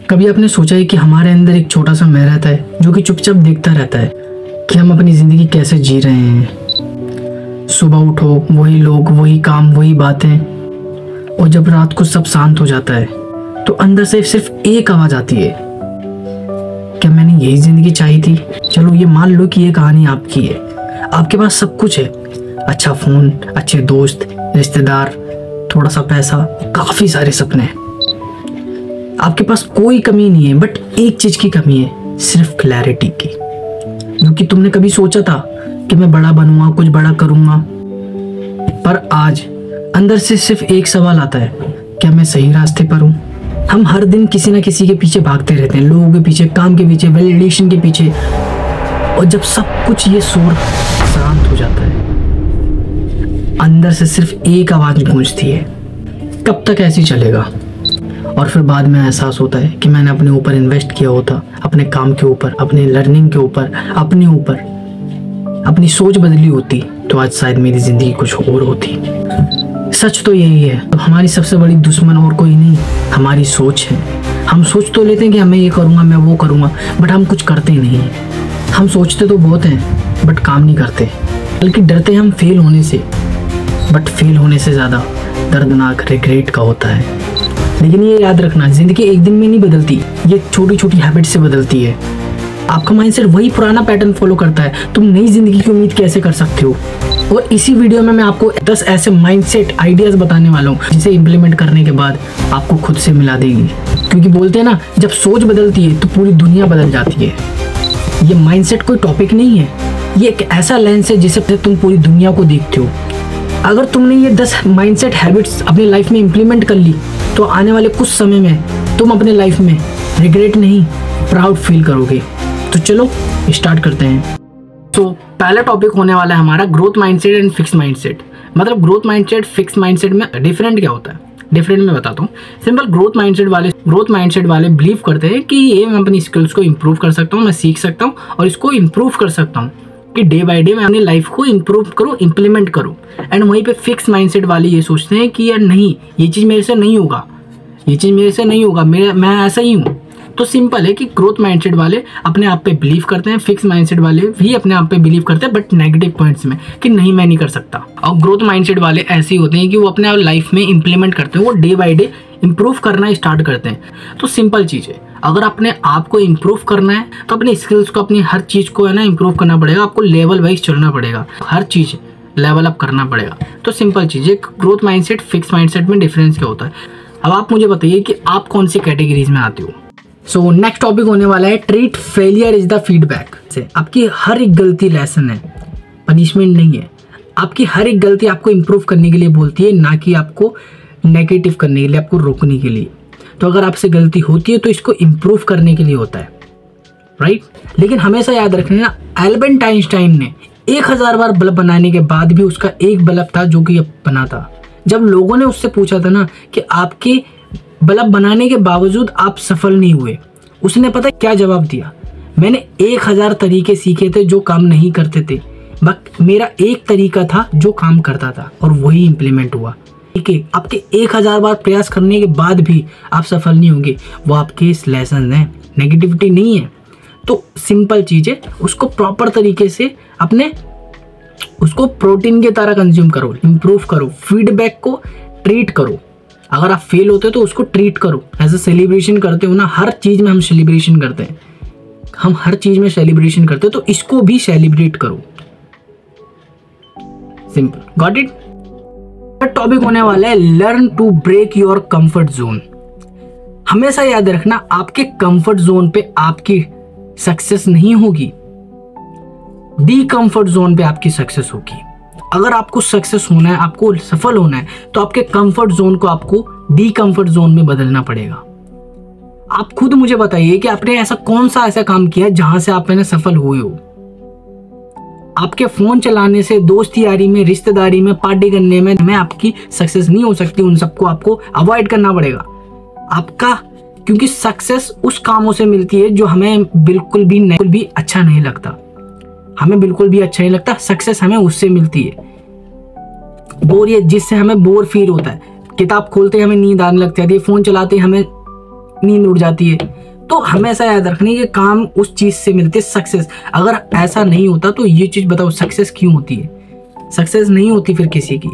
कभी आपने सोचा है कि हमारे अंदर एक छोटा सा मैं रहता है जो कि चुपचाप देखता रहता है कि हम अपनी ज़िंदगी कैसे जी रहे हैं। सुबह उठो, वही लोग, वही काम, वही बातें, और जब रात को सब शांत हो जाता है तो अंदर से सिर्फ एक आवाज़ आती है, क्या मैंने यही ज़िंदगी चाही थी? चलो ये मान लो कि ये कहानी आपकी है। आपके पास सब कुछ है, अच्छा फ़ोन, अच्छे दोस्त, रिश्तेदार, थोड़ा सा पैसा, काफ़ी सारे सपने। आपके पास कोई कमी नहीं है, बट एक चीज़ की कमी है, सिर्फ क्लैरिटी की। क्योंकि तुमने कभी सोचा था कि मैं बड़ा बनूंगा, कुछ बड़ा करूंगा, पर आज अंदर से सिर्फ एक सवाल आता है, क्या मैं सही रास्ते पर हूँ? हम हर दिन किसी ना किसी के पीछे भागते रहते हैं, लोगों के पीछे, काम के पीछे, वैलिडेशन के पीछे, और जब सब कुछ ये शोर शांत हो जाता है, अंदर से सिर्फ एक आवाज़ गूंजती है, कब तक ऐसे ही चलेगा? और फिर बाद में एहसास होता है कि मैंने अपने ऊपर इन्वेस्ट किया होता, अपने काम के ऊपर, अपने लर्निंग के ऊपर, अपने ऊपर अपनी सोच बदली होती तो आज शायद मेरी ज़िंदगी कुछ और होती। सच तो यही है, तो हमारी सबसे बड़ी दुश्मन और कोई नहीं, हमारी सोच है। हम सोच तो लेते हैं कि मैं ये करूँगा, मैं वो करूँगा, बट हम कुछ करते नहीं। हम सोचते तो बहुत हैं बट काम नहीं करते, बल्कि डरते हैं हम फेल होने से, बट फेल होने से ज़्यादा दर्दनाक रिग्रेट का होता है। लेकिन ये याद रखना, ज़िंदगी एक दिन में नहीं बदलती, ये छोटी छोटी हैबिट से बदलती है। आपका माइंडसेट वही पुराना पैटर्न फॉलो करता है, तुम नई ज़िंदगी की उम्मीद कैसे कर सकते हो? और इसी वीडियो में मैं आपको 10 ऐसे माइंडसेट आइडियाज़ बताने वाला हूँ जिसे इम्प्लीमेंट करने के बाद आपको खुद से मिला देगी। क्योंकि बोलते हैं ना, जब सोच बदलती है तो पूरी दुनिया बदल जाती है। ये माइंडसेट कोई टॉपिक नहीं है, ये एक ऐसा लेंस है जिससे तुम पूरी दुनिया को देखते हो। अगर तुमने ये 10 माइंडसेट हैबिट्स अपनी लाइफ में इम्प्लीमेंट कर ली तो आने वाले कुछ समय में तुम अपने लाइफ में रिग्रेट नहीं, प्राउड फील करोगे। तो चलो स्टार्ट करते हैं। तो पहला टॉपिक होने वाला है हमारा growth mindset and fix mindset. मतलब ग्रोथ माइंडसेट, फिक्स माइंडसेट में डिफरेंट क्या होता है? डिफरेंट मैं बताता हूँ। सिंपल, ग्रोथ माइंडसेट वाले बिलीव करते हैं कि ये मैं अपनी स्किल्स को इंप्रूव कर सकता हूँ, मैं सीख सकता हूँ और इसको इंप्रूव कर सकता हूँ कि डे बाय डे मैं अपनी लाइफ को इंप्रूव करूँ, इंप्लीमेंट करूँ। एंड वहीं पे फिक्स माइंडसेट वाले ये सोचते हैं कि यार नहीं, ये चीज़ मेरे से नहीं होगा, ये चीज़ मेरे से नहीं होगा, मैं ऐसा ही हूँ। तो सिंपल है कि ग्रोथ माइंडसेट वाले अपने आप पे बिलीव करते हैं, फिक्स माइंडसेट वाले भी अपने आप पे बिलीव करते हैं, बट नेगेटिव पॉइंट्स में कि नहीं मैं नहीं कर सकता। और ग्रोथ माइंडसेट वाले ऐसे ही होते हैं कि वो अपने लाइफ में इंप्लीमेंट करते हैं, वो डे बाय डे इंप्रूव करना स्टार्ट करते हैं। तो सिंपल चीज़ है, अगर अपने आप को इंप्रूव करना है तो अपनी स्किल्स को, अपनी हर चीज़ को है ना इंप्रूव करना पड़ेगा। आपको लेवल वाइज चलना पड़ेगा, हर चीज़ लेवल अप करना पड़ेगा। तो सिंपल चीज़ है, ग्रोथ माइंडसेट फिक्स माइंडसेट में डिफरेंस क्या होता है। अब आप मुझे बताइए कि आप कौन सी कैटेगरीज में आते हो। सो नेक्स्ट टॉपिक होने वाला है treat failure is the feedback. से आपकी हर एक गलती लेसन है, पनिशमेंट नहीं है। आपकी हर एक गलती आपको इंप्रूव करने के लिए बोलती है, ना कि आपको नेगेटिव करने के लिए, आपको रोकने के लिए। तो अगर आपसे गलती होती है तो इसको इंप्रूव करने के लिए होता है, राइट। लेकिन हमेशा याद रखना, एल्बर्ट आइंस्टाइन ने 1000 बार बल्ब बनाने के बाद भी उसका एक बल्ब था जो कि बना था। जब लोगों ने उससे पूछा था ना कि आपके बल्ब बनाने के बावजूद आप सफल नहीं हुए, उसने पता क्या जवाब दिया? मैंने 1000 तरीके सीखे थे जो काम नहीं करते थे, बट मेरा एक तरीका था जो काम करता था और वही इम्प्लीमेंट हुआ। ठीक है, आपके 1000 बार प्रयास करने के बाद भी आप सफल नहीं होंगे, वो आपके लेसन हैं, नेगेटिविटी नहीं है। तो सिंपल चीज़ है, उसको प्रॉपर तरीके से अपने उसको प्रोटीन की तरह कंज्यूम करो, इंप्रूव करो, फीडबैक को ट्रीट करो। अगर आप फेल होते हो तो उसको ट्रीट करो, एज अ सेलिब्रेशन करते हो ना। हर चीज़ में हम सेलिब्रेशन करते हैं, हम हर चीज़ में सेलिब्रेशन करते हैं, तो इसको भी सेलिब्रेट करो। Simple, got it. टॉपिक होने वाला है learn to break your comfort zone. हमेशा याद रखना, आपके कंफर्ट जोन पे आपकी सक्सेस नहीं होगी, डी कंफर्ट जोन पे आपकी सक्सेस होगी। अगर आपको सक्सेस होना है, आपको सफल होना है, तो आपके कंफर्ट जोन को आपको डी कंफर्ट जोन में बदलना पड़ेगा। आप खुद मुझे बताइए कि आपने ऐसा कौन सा ऐसा काम किया जहां से आप मैंने सफल हुए हो। आपके फोन चलाने से, दोस्त यारी में, रिश्तेदारी में, पार्टी करने में आपकी सक्सेस नहीं हो सकती। उन सबको आपको अवॉइड करना पड़ेगा आपका, क्योंकि सक्सेस उस कामों से मिलती है जो हमें बिल्कुल भी अच्छा नहीं लगता। हमें बिल्कुल भी अच्छा नहीं लगता, सक्सेस हमें उससे मिलती है। बोरियत, जिससे हमें बोर फील होता है। किताब खोलते हमें नींद आने लग जाती है, फोन चलाते हमें नींद उड़ जाती है। तो हमेशा याद रखनी कि काम उस चीज से मिलती है सक्सेस। अगर ऐसा नहीं होता तो ये चीज बताओ सक्सेस क्यों होती है? सक्सेस नहीं होती फिर किसी की।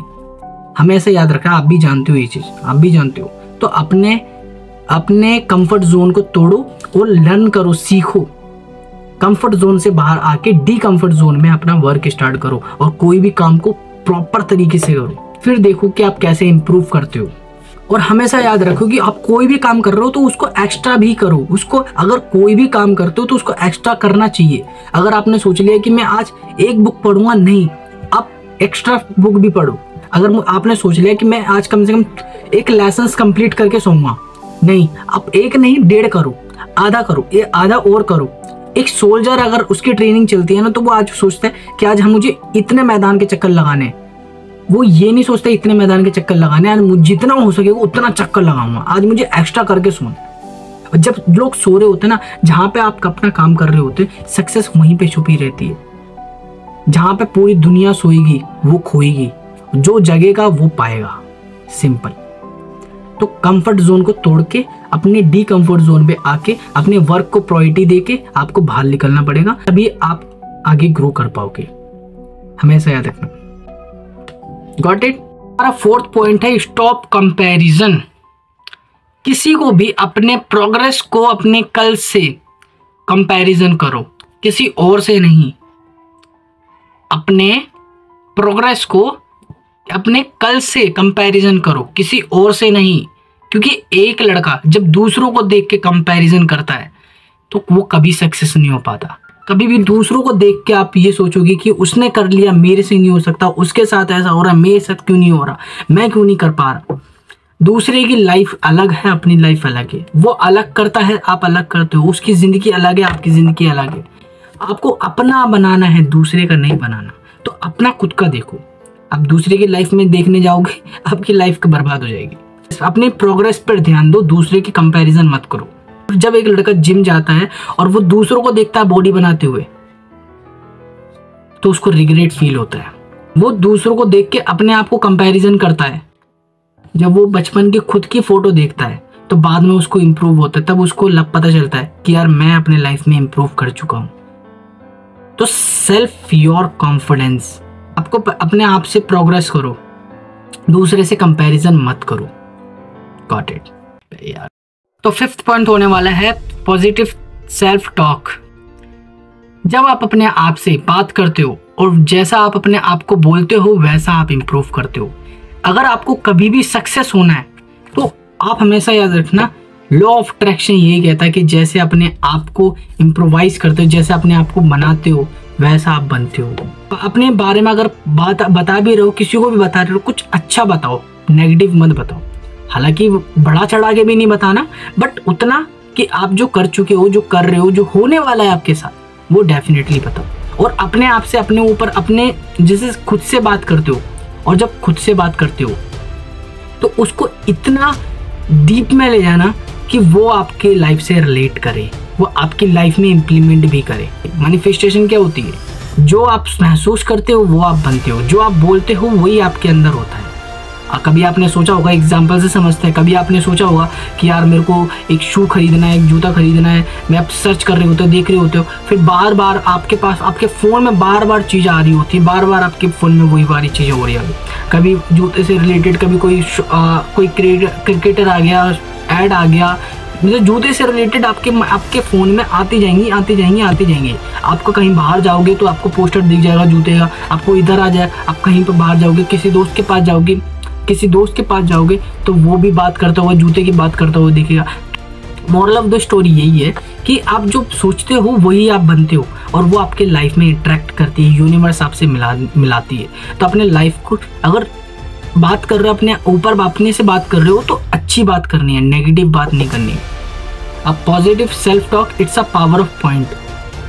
हमेशा याद रखना, आप भी जानते हो ये चीज, आप भी जानते हो। तो अपने कंफर्ट जोन को तोड़ो और लर्न करो, सीखो। कंफर्ट जोन से बाहर आके डी कंफर्ट जोन में अपना वर्क स्टार्ट करो और कोई भी काम को प्रॉपर तरीके से करो। फिर देखो कि आप कैसे इंप्रूव करते हो। और हमेशा याद रखो कि आप कोई भी काम कर रहे हो तो उसको एक्स्ट्रा भी करो। उसको अगर कोई भी काम करते हो तो उसको एक्स्ट्रा करना चाहिए। अगर आपने सोच लिया कि मैं आज एक बुक पढ़ूंगा, नहीं, आप एक्स्ट्रा बुक भी पढ़ो। अगर आपने सोच लिया कि मैं आज कम से कम एक लेसन कंप्लीट करके सोऊंगा, नहीं, आप एक नहीं 1.5 करो, आधा करो, ये आधा और करो। एक सोल्जर अगर उसकी ट्रेनिंग चलती है ना, तो वो आज सोचता है कि आज हम मुझे इतने मैदान के चक्कर लगाने हैं। वो ये नहीं सोचता इतने मैदान के चक्कर लगाने, आज मुझे जितना हो सके वो उतना चक्कर लगाऊंगा, आज मुझे एक्स्ट्रा करके सोना। और जब लोग सो रहे होते ना, जहां पे आप अपना काम कर रहे होते, सक्सेस वहीं पे छुपी रहती है। जहां पे पूरी दुनिया सोएगी वो खोएगी, जो जगेगा वो पाएगा, सिंपल। तो कंफर्ट जोन को तोड़ के अपने डी कंफर्ट जोन पे आके अपने वर्क को प्रायोरिटी देके आपको बाहर निकलना पड़ेगा, तभी आप आगे ग्रो कर पाओगे। हमेशा याद रखना। Got it? हमारा 4th पॉइंट है स्टॉप कंपैरिजन। किसी को भी अपने प्रोग्रेस को अपने कल से कंपैरिजन करो, किसी और से नहीं। अपने प्रोग्रेस को अपने कल से कंपैरिजन करो, किसी और से नहीं। क्योंकि एक लड़का जब दूसरों को देख के कंपैरिजन करता है तो वो कभी सक्सेस नहीं हो पाता। कभी भी दूसरों को देख के आप ये सोचोगे कि उसने कर लिया, मेरे से नहीं हो सकता, उसके साथ ऐसा हो रहा है, मेरे साथ क्यों नहीं हो रहा, मैं क्यों नहीं कर पा रहा। दूसरे की लाइफ अलग है, अपनी लाइफ अलग है। वो अलग करता है, आप अलग करते हो। उसकी जिंदगी अलग है, आपकी जिंदगी अलग है। आपको अपना बनाना है, दूसरे का नहीं बनाना। तो अपना खुद का देखो। आप दूसरे की लाइफ में देखने जाओगे, आपकी लाइफ बर्बाद हो जाएगी। अपनी प्रोग्रेस पर ध्यान दो, दूसरे की कंपैरिजन मत करो। जब एक लड़का जिम जाता है और वो दूसरों को देखता है बॉडी बनाते हुए, तो उसको रिग्रेट फील होता है। वो दूसरों को देख के अपने आप को कंपैरिजन करता है। जब वो बचपन की खुद की फोटो देखता है तो बाद में उसको इंप्रूव होता है, तब उसको पता चलता है कि यार मैं अपने लाइफ में इंप्रूव कर चुका हूं। तो सेल्फ योर कॉन्फिडेंस, आपको अपने आप से प्रोग्रेस करो, दूसरे से कंपैरिजन मत करो। गॉट इट यार? तो 5th पॉइंट होने वाला है पॉजिटिव सेल्फ टॉक। जब आप अपने आप से बात करते हो और जैसा आप अपने आप को बोलते हो वैसा आप इंप्रूव करते हो। अगर आपको कभी भी सक्सेस होना है तो आप हमेशा याद रखना, लॉ ऑफ अट्रैक्शन यही कहता है कि जैसे अपने आप को इम्प्रोवाइज करते हो, जैसे अपने आप को बनाते हो, वैसा आप बनते हो। अपने बारे में अगर बात बता भी रहे हो, किसी को भी बता रहे हो, कुछ अच्छा बताओ, नेगेटिव मत बताओ। हालांकि बड़ा चढ़ा के भी नहीं बताना, बट उतना कि आप जो कर चुके हो, जो कर रहे हो, जो होने वाला है आपके साथ, वो डेफिनेटली बताओ। और अपने आप से, अपने ऊपर, अपने जैसे खुद से बात करते हो, और जब खुद से बात करते हो तो उसको इतना डीप में ले जाना कि वो आपके लाइफ से रिलेट करे, वो आपकी लाइफ में इम्प्लीमेंट भी करे। मैनिफेस्टेशन क्या होती है? जो आप महसूस करते हो वो आप बनते हो, जो आप बोलते हो वही आपके अंदर होता है। कभी आपने सोचा होगा, एग्जाम्पल से समझते हैं, कभी आपने सोचा होगा कि यार मेरे को एक शू खरीदना है, एक जूता खरीदना है, मैं आप सर्च कर रहे होते हो, देख रहे होते हो, फिर बार बार आपके पास, आपके फ़ोन में बार बार चीज़ आ रही होती है, बार बार आपके फ़ोन में वही वाली चीज़ें हो रही है। कभी जूते से रिलेटेड, कभी कोई क्रिकेटर आ गया, ऐड आ गया, मतलब जूते से रिलेटेड आपके फ़ोन में आती जाएंगी। आपको कहीं बाहर जाओगे तो आपको पोस्टर दिख जाएगा जूते का, आपको इधर आ जाए, आप कहीं पर बाहर जाओगे, किसी दोस्त के पास जाओगे तो वो भी बात करता हुआ, जूते की बात करता हुआ दिखेगा। मोरल ऑफ द स्टोरी यही है कि आप जो सोचते हो वही आप बनते हो, और वो आपके लाइफ में इंटरेक्ट करती है, यूनिवर्स आपसे मिलाती है। तो अपने लाइफ को अगर बात कर रहे हो, अपने ऊपर अपने से बात कर रहे हो तो अच्छी बात करनी है, नेगेटिव बात नहीं करनी है। अब positive self talk, it's a power of point,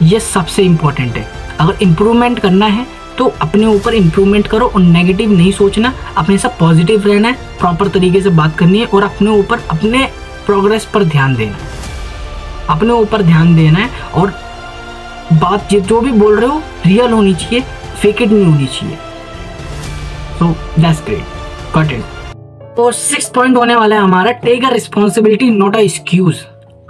ये सबसे इंपॉर्टेंट है। अगर इम्प्रूवमेंट करना है तो अपने ऊपर इम्प्रूवमेंट करो और नेगेटिव नहीं सोचना, अपने साथ पॉजिटिव रहना है, प्रॉपर तरीके से बात करनी है और अपने ऊपर, अपने प्रोग्रेस पर ध्यान देना है, अपने ऊपर ध्यान देना है। और बात जो भी बोल रहे हो रियल होनी चाहिए, फेक इट नहीं होनी चाहिए। So that's great, got it. तो 6th पॉइंट होने वाला है हमारा, take a responsibility not a excuse.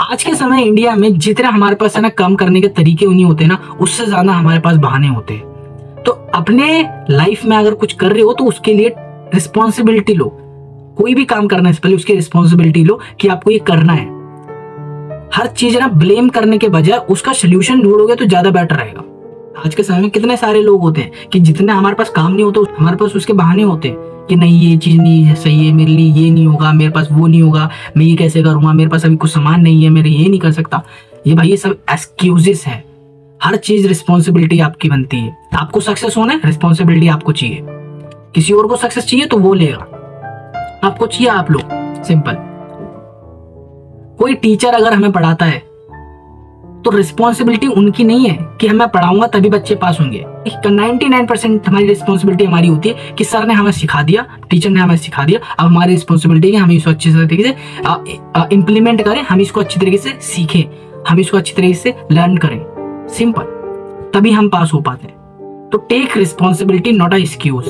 आज के समय इंडिया में जितने हमारे पास है ना काम करने के तरीके नहीं होते ना, उससे ज्यादा हमारे पास बहाने होते हैं। तो अपने लाइफ में अगर कुछ कर रहे हो तो उसके लिए रिस्पॉन्सिबिलिटी लो। कोई भी काम करने से पहले उसकी रिस्पॉन्सिबिलिटी लो कि आपको ये करना है। हर चीज ना ब्लेम करने के बजाय उसका सोल्यूशन ढूंढोगे तो ज्यादा बेटर रहेगा। आज के समय में कितने सारे लोग होते हैं कि जितने हमारे पास काम नहीं होता हमारे पास उसके बहाने होते हैं कि नहीं ये चीज नहीं है सही है, मेरे लिए ये नहीं होगा, मेरे पास वो नहीं होगा, मैं ये कैसे करूंगा, मेरे पास अभी कुछ सामान नहीं है, मेरे ये नहीं कर सकता। ये भाई ये सब एक्सक्यूजेस है। हर चीज रिस्पॉन्सिबिलिटी आपकी बनती है। आपको सक्सेस होना है, रिस्पॉन्सिबिलिटी आपको चाहिए। किसी और को सक्सेस चाहिए तो वो लेगा, आपको चाहिए आप लो। सिंपल। कोई टीचर अगर हमें पढ़ाता है तो रिस्पॉन्सिबिलिटी उनकी नहीं है कि हमें पढ़ाऊंगा तभी बच्चे पास होंगे। 99% हमारी रिस्पॉन्सिबिलिटी हमारी होती है कि सर ने हमें सिखा दिया, टीचर ने हमें सिखा दिया, अब हमारी रिस्पॉन्सिबिलिटी है हम इसको अच्छे तरीके से इंप्लीमेंट करें, हम इसको अच्छी तरीके से सीखें, हम इसको अच्छी तरीके से लर्न करें। सिंपल। तभी हम पास हो पाते हैं। तो take responsibility, not a excuse.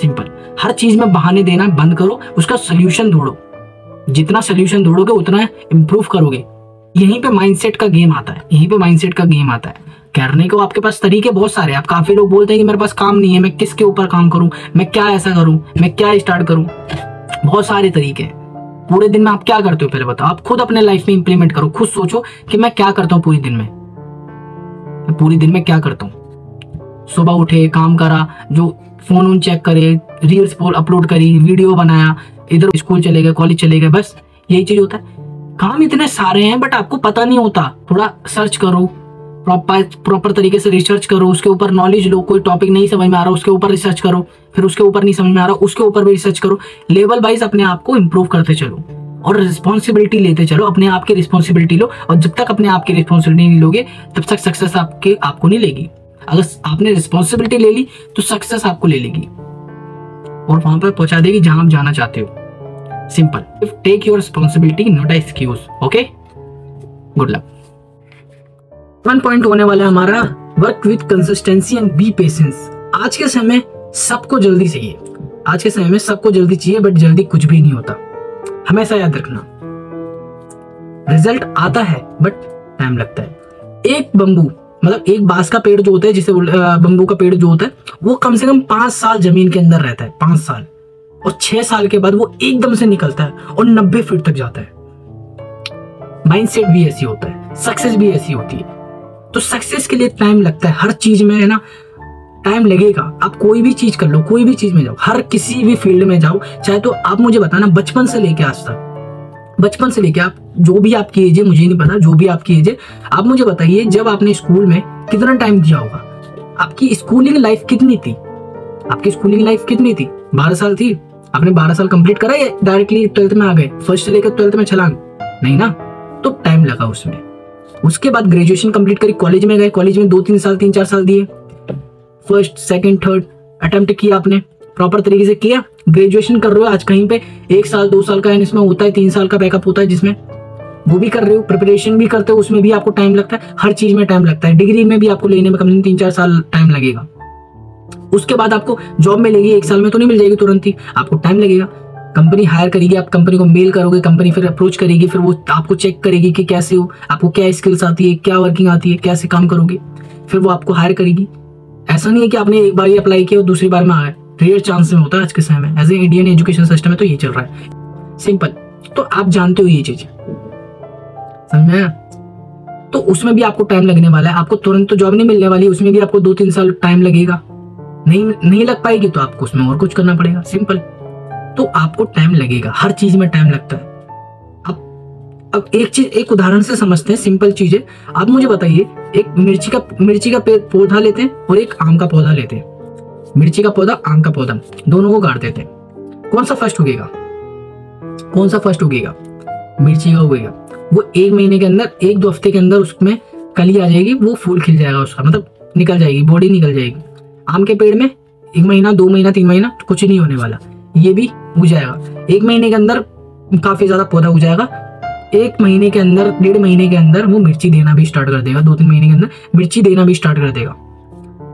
Simple. हर चीज में बहाने देना बंद करो, उसका सोल्यूशन ढूंढो। जितना सोल्यूशन ढूंढोगे उतना इंप्रूव करोगे। यहीं पे माइंडसेट का गेम आता है, यहीं पे माइंडसेट का गेम आता है। करने को आपके पास तरीके बहुत सारे हैं। आप काफी लोग बोलते हैं कि मेरे पास काम नहीं है, मैं किसके ऊपर काम करूं, मैं क्या ऐसा करूं, मैं क्या स्टार्ट करूं। बहुत सारे तरीके हैं। पूरे दिन में आप क्या करते हो पहले बताओ। आप खुद अपने लाइफ में इंप्लीमेंट करो। खुद सोचो कि मैं क्या करता हूँ पूरे दिन में, मैं पूरे दिन में क्या करता हूँ। सुबह उठे, काम करा, जो फोन चेक करे, रील्स अपलोड करी, वीडियो बनाया, इधर स्कूल चले गए, कॉलेज चले गए, बस यही चीज होता है। काम इतने सारे हैं बट आपको पता नहीं होता। थोड़ा सर्च करो, प्रॉपर तरीके से रिसर्च करो, उसके ऊपर नॉलेज लो। कोई टॉपिक नहीं समझ में आ रहा उसके ऊपर रिसर्च करो, फिर उसके ऊपर नहीं समझ में आ रहा उसके ऊपर भी रिसर्च करो। लेवल वाइज अपने आप को इंप्रूव करते चलो और रिस्पॉन्सिबिलिटी लेते चलो। अपने आप की रिस्पॉन्सिबिलिटी लो, और जब तक अपने आप की रिस्पॉन्सिबिलिटी नहीं लोगे तब तक सक्सेस आपको नहीं लेगी। अगर आपने रिस्पॉन्सिबिलिटी ले ली तो सक्सेस आपको ले लेगी और वहां पर पहुंचा देगी जहां आप जाना चाहते हो। Simple. Take your responsibility, not excuse. Okay, good luck. 1 point होने वाला है हमारा work with consistency and be patience. आज के समय सबको जल्दी चाहिए, आज के समय में सबको जल्दी चाहिए, बट जल्दी कुछ भी नहीं होता। हमेशा याद रखना, रिजल्ट आता है बट टाइम लगता है। एक बंबू मतलब एक बांस का पेड़ जो होता है, जिसे बंबू का पेड़ जो होता है, वो कम से कम 5 साल जमीन के अंदर रहता है, 5 साल, और 6 साल के बाद वो एकदम से निकलता है और 90 फीट तक जाता है। माइंडसेट भी ऐसी होता है, सक्सेस भी ऐसी होती है। तो सक्सेस के लिए टाइम लगता है। हर चीज में है ना टाइम लगेगा। आप कोई भी चीज कर लो, कोई भी चीज में जाओ, हर किसी भी फील्ड में जाओ, चाहे तो आप मुझे बताना बचपन से लेके आज तक, बचपन से लेके आप जो भी आपकी एज है, मुझे नहीं पता जो भी आपकी एज है, आप मुझे बताइए जब आपने स्कूल में कितना टाइम दिया होगा। आपकी स्कूलिंग लाइफ कितनी थी? आपकी स्कूलिंग लाइफ कितनी थी? 12 साल थी? आपने 12 साल कंप्लीट करा या डायरेक्टली 12th में आ गए? फर्स्ट से लेकर 12th में छलांग? नहीं ना, तो टाइम लगा उसमें। उसके बाद ग्रेजुएशन कंप्लीट करी, कॉलेज में गए, कॉलेज में 2-3 साल 3-4 साल दिए, फर्स्ट सेकंड थर्ड अटेम्प्ट किया, आपने प्रॉपर तरीके से किया। ग्रेजुएशन कर रहे हो आज कहीं पे 1 साल 2 साल का इसमें होता है, 3 साल का बैकअप होता है जिसमें वो भी कर रहे हो, प्रिपरेशन भी करते हो, उसमें भी आपको टाइम लगता है। हर चीज में टाइम लगता है। डिग्री में भी आपको लेने में कम से कम 3-4 साल टाइम लगेगा। उसके बाद आपको जॉब मिलेगी, 1 साल में तो नहीं मिल जाएगी तुरंत ही, आपको टाइम लगेगा। कंपनी हायर करेगी, आप कंपनी को मेल करोगे, कंपनी फिर अप्रोच करेगी, फिर वो आपको चेक करेगी कि कैसे हो, आपको क्या स्किल्स आती है, क्या वर्किंग आती है, कैसे काम करोगे, फिर वो आपको हायर करेगी। ऐसा नहीं है कि आपने एक बार ही अप्लाई किया और दूसरी बार में आया, रेयर चांस में होता है आज के समय में। As a Indian education system में तो ये चल रहा है। सिंपल। तो आप जानते हो ये चीज, समझ में? तो उसमें भी आपको टाइम लगने वाला है। आपको तुरंत तो जॉब नहीं मिलने वाली, उसमें भी आपको 2-3 साल टाइम लगेगा। नहीं लग पाएगी तो आपको उसमें और कुछ करना पड़ेगा। सिंपल। तो आपको टाइम लगेगा, हर चीज में टाइम लगता है। अब एक उदाहरण से समझते हैं, सिंपल चीज है। आप मुझे बताइए, एक मिर्ची का पौधा लेते हैं और एक आम का पौधा लेते हैं। मिर्ची का पौधा, आम का पौधा, दोनों को गाड़ देते हैं। कौन सा फर्स्ट उगेगा? कौन सा फर्स्ट उगेगा? मिर्ची का उगेगा। वो 1 महीने के अंदर, 1-2 हफ्ते के अंदर उसमें कली आ जाएगी, वो फूल खिल जाएगा, उसका मतलब निकल जाएगी, बॉडी निकल जाएगी। आम के पेड़ में 1 महीना, 2 महीना, 3 महीना कुछ नहीं होने वाला, ये भी उग जाएगा। 1 महीने के अंदर काफी ज्यादा पौधा उग जाएगा। 1 महीने के अंदर, 1.5 महीने के अंदर वो मिर्ची देना भी स्टार्ट कर देगा। 2-3 महीने के अंदर मिर्ची देना भी स्टार्ट कर देगा।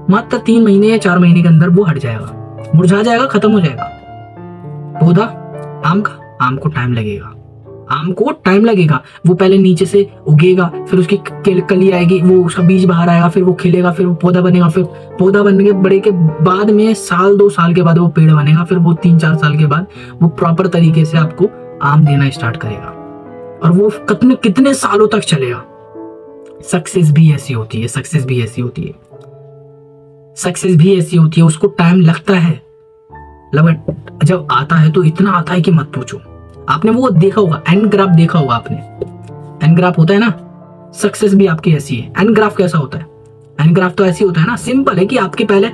मात्र 3 महीने या 4 महीने के अंदर वो हट जाएगा, मुरझा जाएगा, खत्म हो जाएगा पौधा आम का। आम को टाइम लगेगा, आम को टाइम लगेगा, वो पहले नीचे से उगेगा, फिर उसकी कली आएगी, वो उसका बीज बाहर आएगा, फिर वो खिलेगा, फिर वो पौधा बनेगा, फिर पौधा बनने के बड़े के बाद में साल 2 साल के बाद वो पेड़ बनेगा, फिर वो 3-4 साल के बाद वो प्रॉपर तरीके से आपको आम देना स्टार्ट करेगा, और वो कितने सालों तक चलेगा। सक्सेस भी ऐसी होती है, सक्सेस भी ऐसी होती है, सक्सेस भी ऐसी होती है। उसको टाइम लगता है, जब आता है तो इतना आता है कि मत पूछो। आपने वो देखा होगा, एन ग्राफ देखा होगा आपने, एन ग्राफ होता है ना, सक्सेस भी आपकी ऐसी है। एन ग्राफ कैसा होता है? एन ग्राफ तो ऐसी होता है ना, सिंपल है कि आपके पहले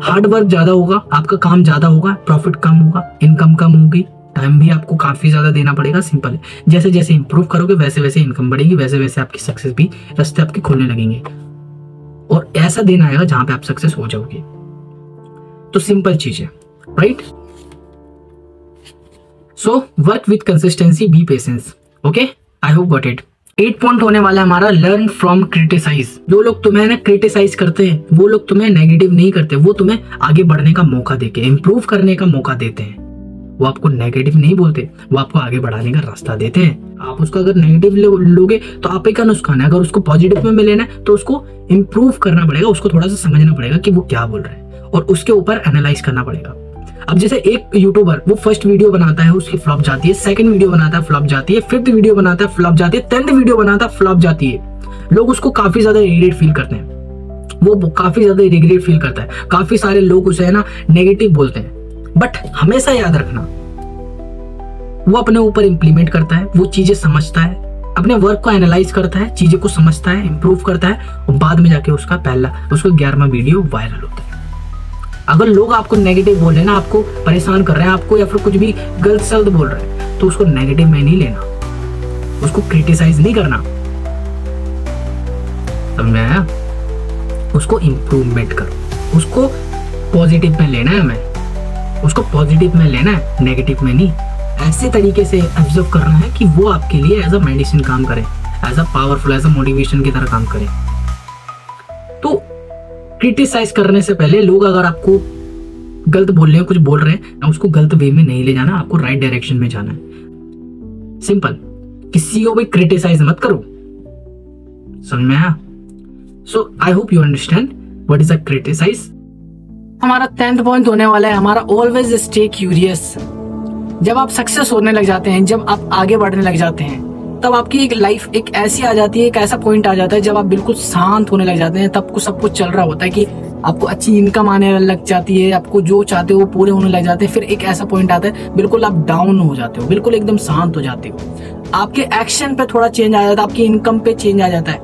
हार्ड वर्क ज्यादा होगा, आपका काम ज्यादा होगा, प्रॉफिट कम होगा, इनकम कम होगी, टाइम भी आपको काफी ज्यादा देना पड़ेगा। सिंपल है, जैसे जैसे इंप्रूव करोगे वैसे वैसे इनकम बढ़ेगी, वैसे वैसे आपकी सक्सेस भी रास्ते आपके खुलने लगेंगे, और ऐसा दिन आएगा जहां पे आप सक्सेस हो जाओगे। तो सिंपल चीज है, right? So work with consistency, B patience. Okay, I hope got it. 8 point होने वाला है हमारा, लर्न फ्रॉम क्रिटिसाइज। जो लोग तुम्हें ना क्रिटिसाइज करते हैं, वो लोग तुम्हें नेगेटिव नहीं करते, वो तुम्हें आगे बढ़ने का मौका देके, इंप्रूव करने का मौका देते हैं। वो आपको नेगेटिव नहीं बोलते, वो आपको आगे बढ़ाने का रास्ता देते हैं। आप उसको अगर नेगेटिव लोगे तो आप ही का नुकसान है। अगर उसको पॉजिटिव में लेना है तो उसको इंप्रूव करना पड़ेगा, उसको थोड़ा सा समझना पड़ेगा कि वो क्या बोल रहे हैं, और उसके ऊपर एनालाइज करना पड़ेगा। अब जैसे एक यूट्यूबर, वो फर्स्ट वीडियो बनाता है, उसकी फ्लॉप जाती है, सेकंड वीडियो बनाता है, फ्लॉप जाती है, 5th वीडियो बनाता है, फ्लॉप जाती है, 10th वीडियो बनाता है, फ्लॉप जाती है। लोग उसको काफी ज्यादा रिग्रेट फील करते हैं, वो काफी ज्यादा रिग्रेट फील करता है, काफी सारे लोग उसे है ना नेगेटिव बोलते हैं। बट हमेशा याद रखना, वो अपने ऊपर इंप्लीमेंट करता है, वो चीजें समझता है, अपने वर्क को एनालाइज करता है, चीजें को समझता है, इंप्रूव करता है, और बाद में जाके उसका 11वां वीडियो वायरल होता है। अगर लोग आपको नेगेटिव बोल रहे हैं ना, आपको परेशान कर रहे हैं आपको, या फिर कुछ भी गलत शब्द बोल रहे हैं, तो उसको नेगेटिव में नहीं लेना, उसको क्रिटिसाइज नहीं करना, समझ में आया? उसको इंप्रूवमेंट करो, उसको पॉजिटिव में लेना है, हमें उसको पॉजिटिव में लेना है, नेगेटिव में नहीं। ऐसे तरीके से ऑब्जर्व करना है कि वो आपके लिए एज अ मेडिसिन काम करे, as a powerful, as a motivation की तरह काम करे। तो क्रिटिसाइज करने से पहले लोग अगर आपको गलत बोल रहे हैं, कुछ बोल रहे हैं ना, उसको गलत वे में नहीं ले जाना, आपको राइट डायरेक्शन में जाना है। सिंपल, किसी को भी क्रिटिसाइज मत करो, समझ में आया? So I hope you understand what is a criticize. हमारा 10th पॉइंट होने वाला है हमारा, ऑलवेज स्टे क्यूरियस। जब आप सक्सेस होने लग जाते हैं, जब आप आगे बढ़ने लग जाते हैं, तब आपकी एक लाइफ एक ऐसी आ जाती है, एक ऐसा पॉइंट आ जाता है जब आप बिल्कुल शांत होने लग जाते हैं। तब सब कुछ चल रहा होता है कि आपको अच्छी इनकम आने लग जाती है, आपको जो चाहते हो वो पूरे होने लग जाते हैं। फिर एक ऐसा पॉइंट आता है, बिल्कुल आप डाउन हो जाते हो, बिल्कुल एकदम शांत हो जाते हो, आपके एक्शन पे थोड़ा चेंज आ जाता है, आपकी इनकम पे चेंज आ जाता है,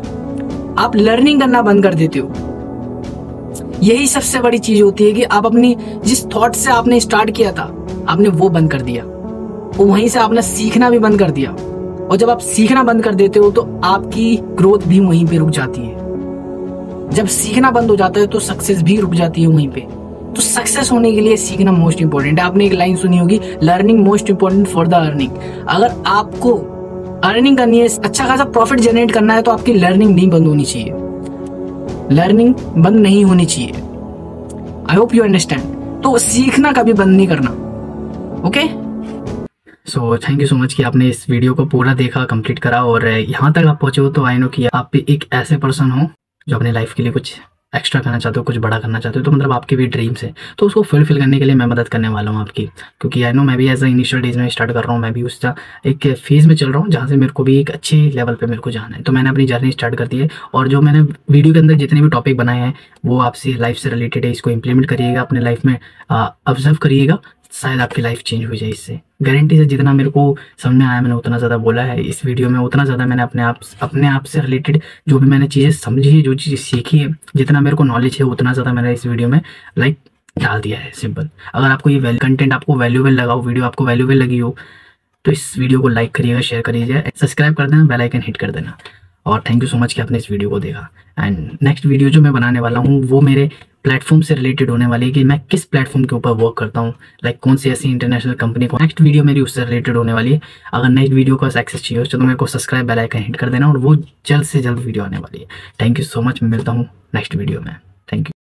आप लर्निंग करना बंद कर देते हो। यही सबसे बड़ी चीज होती है कि आप अपनी जिस थॉट से आपने स्टार्ट किया था, आपने वो बंद कर दिया, और वहीं से आपने सीखना भी बंद कर दिया। और जब आप सीखना बंद कर देते हो तो आपकी ग्रोथ भी वहीं पे रुक जाती है। जब सीखना बंद हो जाता है तो सक्सेस भी रुक जाती है वहीं पे। तो सक्सेस होने के लिए सीखना मोस्ट इंपॉर्टेंट है। आपने एक लाइन सुनी होगी, learning most important for the earning. अगर आपको अर्निंग करनी है, अच्छा खासा प्रॉफिट जनरेट करना है, तो आपकी लर्निंग नहीं बंद होनी चाहिए, लर्निंग बंद नहीं होनी चाहिए। आई होप यू अंडरस्टैंड। तो सीखना कभी बंद नहीं करना, okay? So thank you so much कि आपने इस वीडियो को पूरा देखा, कंप्लीट करा, और यहाँ तक आप पहुंचे हो तो आई नो कि आप भी एक ऐसे पर्सन हो जो अपने लाइफ के लिए कुछ एक्स्ट्रा करना चाहते हो, कुछ बड़ा करना चाहते हो। तो मतलब आपके भी ड्रीम्स है, तो उसको फुलफिल करने के लिए मैं मदद करने वाला हूँ आपकी। क्योंकि आई नो मैं भी एज अ इनिशियल डेज में स्टार्ट कर रहा हूँ, मैं भी उसका एक फेज में चल रहा हूँ जहाँ से मेरे को भी एक अच्छे लेवल पे मेरे को जाना है। तो मैंने अपनी जर्नी स्टार्ट कर दी है, और जो मैंने वीडियो के अंदर जितने भी टॉपिक बनाए हैं वो आपसे लाइफ से रिलेटेड है। इसको इम्प्लीमेंट करिएगा, अपने लाइफ में ऑब्जर्व करिएगा, शायद आपकी लाइफ चेंज हो जाए इससे। गारंटी से जितना मेरे को समझ में आया मैंने उतना ज़्यादा बोला है इस वीडियो में, उतना ज़्यादा मैंने अपने आप से रिलेटेड जो भी मैंने चीज़ें समझी है, जो चीज़ें सीखी है, जितना मेरे को नॉलेज है, उतना ज़्यादा मैंने इस वीडियो में डाल दिया है। सिंपल, अगर आपको ये कंटेंट आपको वैल्यूएबल लगा हो, वीडियो आपको वैल्यूएबल लगी हो, तो इस वीडियो को लाइक करिएगा, शेयर करिएगा, सब्सक्राइब कर देना, बेल आइकन हिट कर देना। और थैंक यू सो मच कि आपने इस वीडियो को देखा। एंड नेक्स्ट वीडियो जो मैं बनाने वाला हूँ वो मेरे प्लेटफॉर्म से रिलेटेड होने वाली है कि मैं किस प्लेटफॉर्म के ऊपर वर्क करता हूँ, कौन सी ऐसी इंटरनेशनल कंपनी को। नेक्स्ट वीडियो मेरी उससे रिलेटेड होने वाली है। अगर नेक्स्ट वीडियो का एक्सेस चाहिए हो तो मेरे को सब्सक्राइब, बेल आइकन हिट कर देना, और वो जल्द से जल्द वीडियो आने वाली है। थैंक यू सो मच, मिलता हूँ नेक्स्ट वीडियो में। Thank you.